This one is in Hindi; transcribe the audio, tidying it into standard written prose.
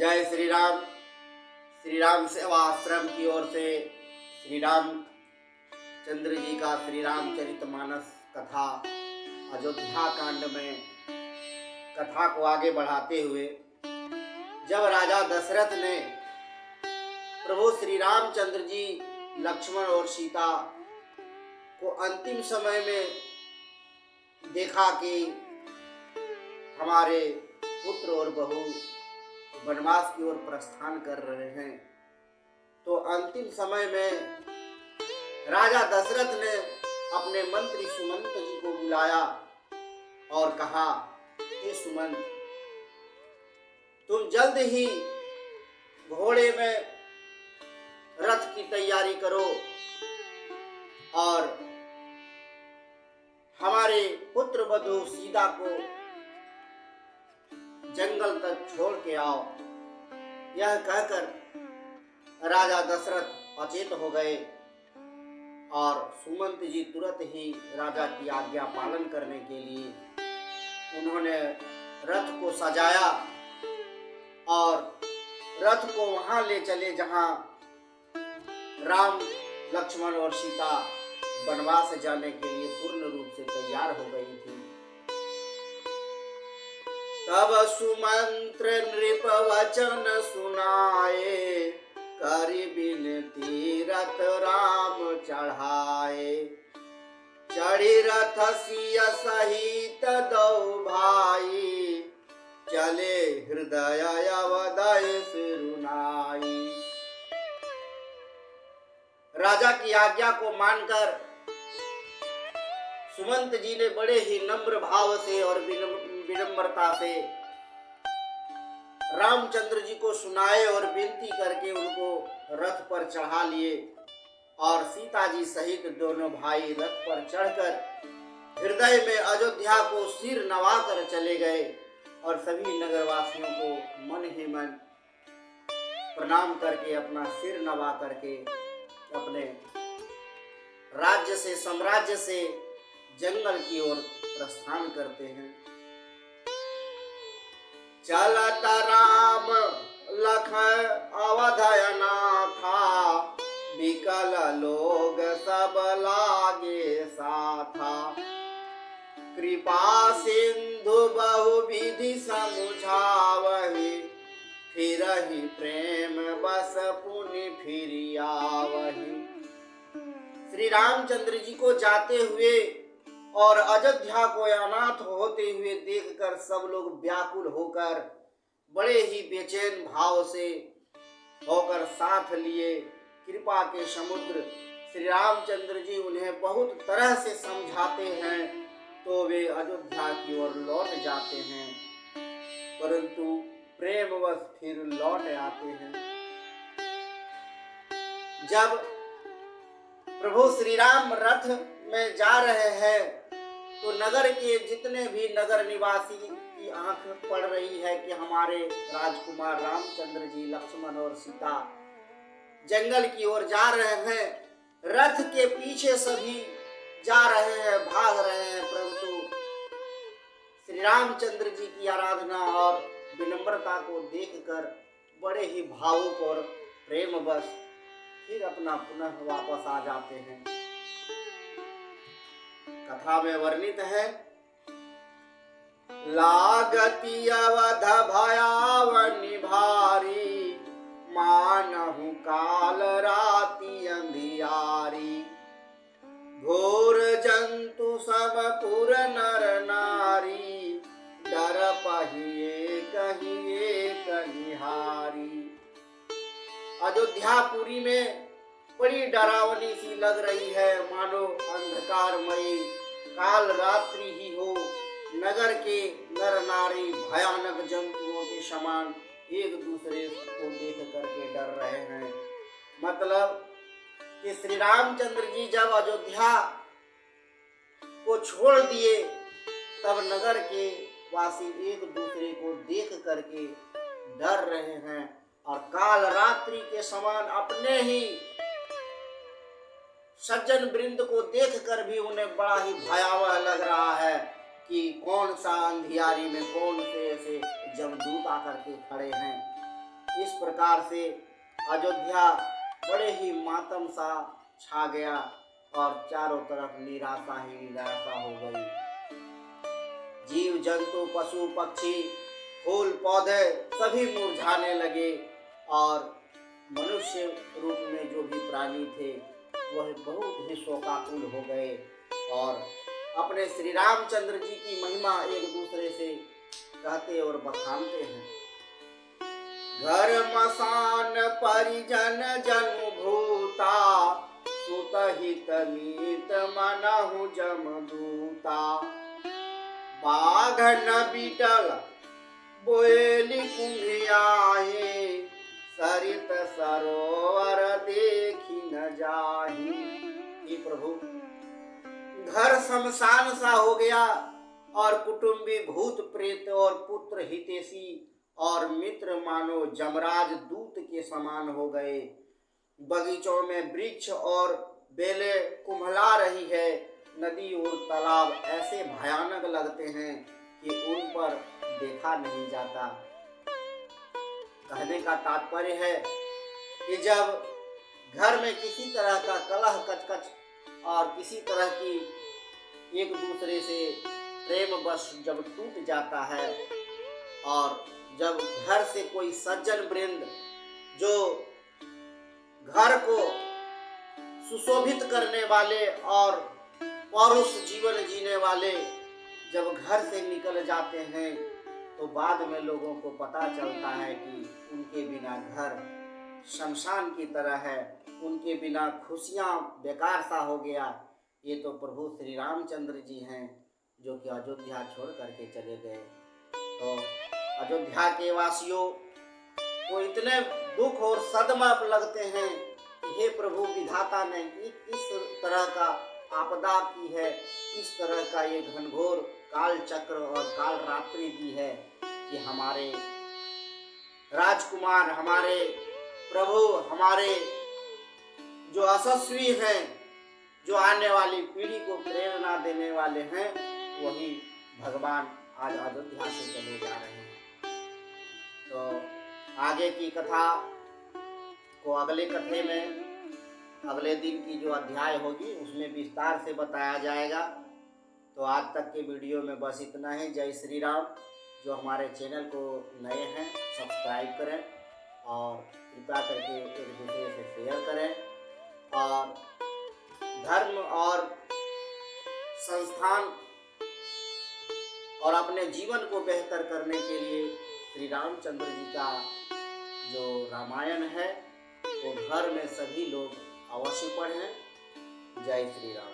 जय श्री राम। श्री राम सेवा आश्रम की ओर से श्री राम चंद्र जी का श्री रामचरितमानस कथा अयोध्या कांड में कथा को आगे बढ़ाते हुए जब राजा दशरथ ने प्रभु श्री रामचंद्र जी, लक्ष्मण और सीता को अंतिम समय में देखा कि हमारे पुत्र और बहू वनवास की ओर प्रस्थान कर रहे हैं, तो अंतिम समय में राजा दशरथ ने अपने मंत्री सुमंत जी को बुलाया और कहा, हे सुमंत, तुम जल्द ही घोड़े में रथ की तैयारी करो और हमारे पुत्र वधू सीता को जंगल तक छोड़ के आओ। यह कहकर राजा दशरथ अचेत हो गए और सुमंत जी तुरंत ही राजा की आज्ञा पालन करने के लिए उन्होंने रथ को सजाया और रथ को वहां ले चले जहां राम, लक्ष्मण और सीता वनवास जाने के लिए पूर्ण रूप से तैयार हो गई थी। तब सुमंत्र नृप वचन सुनाए, करि बिनती रथ राम चढ़ाए। चढ़ी रथ सिय सहित दो भाई, चले हृदय अवदय सिरुनाई। राजा की आज्ञा को मानकर सुमंत जी ने बड़े ही नम्र भाव से और विनम्रता से रामचंद्र जी को सुनाए और विनती करके उनको रथ पर चढ़ा लिए और सीता जी सहित दोनों भाई रथ पर चढ़कर हृदय में अयोध्या को सिर नवाकर चले गए और सभी नगरवासियों को मन ही मन प्रणाम करके अपना सिर नवा करके अपने राज्य से, साम्राज्य से जंगल की ओर प्रस्थान करते हैं। चलत राम लखन अवधयनाथा, विकल लोग सब लागे साथा। कृपा सिंधु बहु विधि समुझावहि, फिरहि प्रेम बस पुनि फिरि आवहि। श्री रामचंद्र जी को जाते हुए और अयोध्या को अनाथ होते हुए देखकर सब लोग व्याकुल होकर बड़े ही बेचैन भाव से होकर साथ लिए कृपा के समुद्र श्री रामचंद्र जी उन्हें बहुत तरह से समझाते हैं, तो वे अयोध्या की ओर लौट जाते हैं, परंतु प्रेमवश फिर लौट आते हैं। जब प्रभु श्री राम रथ में जा रहे हैं तो नगर के जितने भी नगर निवासी की आंख पड़ रही है कि हमारे राजकुमार रामचंद्र जी, लक्ष्मण और सीता जंगल की ओर जा रहे हैं। रथ के पीछे सभी जा रहे हैं, भाग रहे हैं, परंतु श्री रामचंद्र जी की आराधना और विनम्रता को देखकर बड़े ही भावुक और प्रेमवश फिर अपना पुनः वापस आ जाते हैं। कथा में वर्णित है, लागति अवध भयावनि भारी, मानहु काल राति अंधियारी। घोर जंतु सब पुर नर नारी, डर पहिए कहिए कनिहारी। अयोध्यापुरी में बड़ी डरावनी सी लग रही है, मानो अंधकारमयी काल रात्रि ही हो। नगर के नर नारी भयानक जंतुओं के समान एक दूसरे को देख करके डर रहे हैं। मतलब कि श्री रामचंद्र जी जब अयोध्या को छोड़ दिए तब नगर के वासी एक दूसरे को देख करके डर रहे हैं और काल रात्रि के समान अपने ही सज्जन वृंद को देखकर भी उन्हें बड़ा ही भयावह लग रहा है कि कौन सा अंधियारी में कौन से ऐसे जमदूत आकर के खड़े हैं। इस प्रकार से अयोध्या बड़े ही मातम सा छा गया और चारों तरफ निराशा ही निराशा हो गई। जीव जंतु पशु पक्षी फूल पौधे सभी मुरझाने लगे और मनुष्य रूप में जो भी प्राणी थे वह बहुत ही शोकाकुल हो गए और अपने श्री रामचंद्र जी की महिमा एक दूसरे से कहते और बखानते हैं। घर मसान परिजन जनु भूता सुत हित मीत मनहु जमदूता बाघन बिटल बोएली कुम्हियाहे सरित सरोवर देखी न जाही। हे प्रभु, घर शमशान सा हो गया और कुटुंबी भूत प्रेत और पुत्र हितैषी और मित्र मानो जमराज दूत के समान हो गए। बगीचों में वृक्ष और बेलें कुम्हला रही है, नदी और तालाब ऐसे भयानक लगते हैं कि उन पर देखा नहीं जाता। कहने का तात्पर्य है कि जब घर में किसी तरह का कलह कचकच और किसी तरह की एक दूसरे से प्रेम वश जब टूट जाता है और जब घर से कोई सज्जन वृंद जो घर को सुशोभित करने वाले और पौरुष जीवन जीने वाले जब घर से निकल जाते हैं तो बाद में लोगों को पता चलता है कि उनके बिना घर शमशान की तरह है, उनके बिना खुशियाँ बेकार सा हो गया। ये तो प्रभु श्री रामचंद्र जी हैं जो कि अयोध्या छोड़ करके चले गए। तो अयोध्या के वासियों को इतने दुख और सदमा लगते हैं कि हे प्रभु, विधाता ने किस तरह का आपदा की है, किस तरह का ये घनघोर काल चक्र और काल रात्रि दी है कि हमारे राजकुमार, हमारे प्रभु, हमारे जो यशस्वी हैं, जो आने वाली पीढ़ी को प्रेरणा देने वाले हैं, वही भगवान आज अयोध्या से चले जा रहे हैं। तो आगे की कथा को अगले कथे में, अगले दिन की जो अध्याय होगी उसमें विस्तार से बताया जाएगा। तो आज तक के वीडियो में बस इतना ही। जय श्री राम। जो हमारे चैनल को नए हैं सब्सक्राइब करें और कृपया करके एक दूसरे से शेयर करें और धर्म और संस्थान और अपने जीवन को बेहतर करने के लिए श्री रामचंद्र जी का जो रामायण है वो घर में सभी लोग अवश्य पढ़ें। जय श्री राम।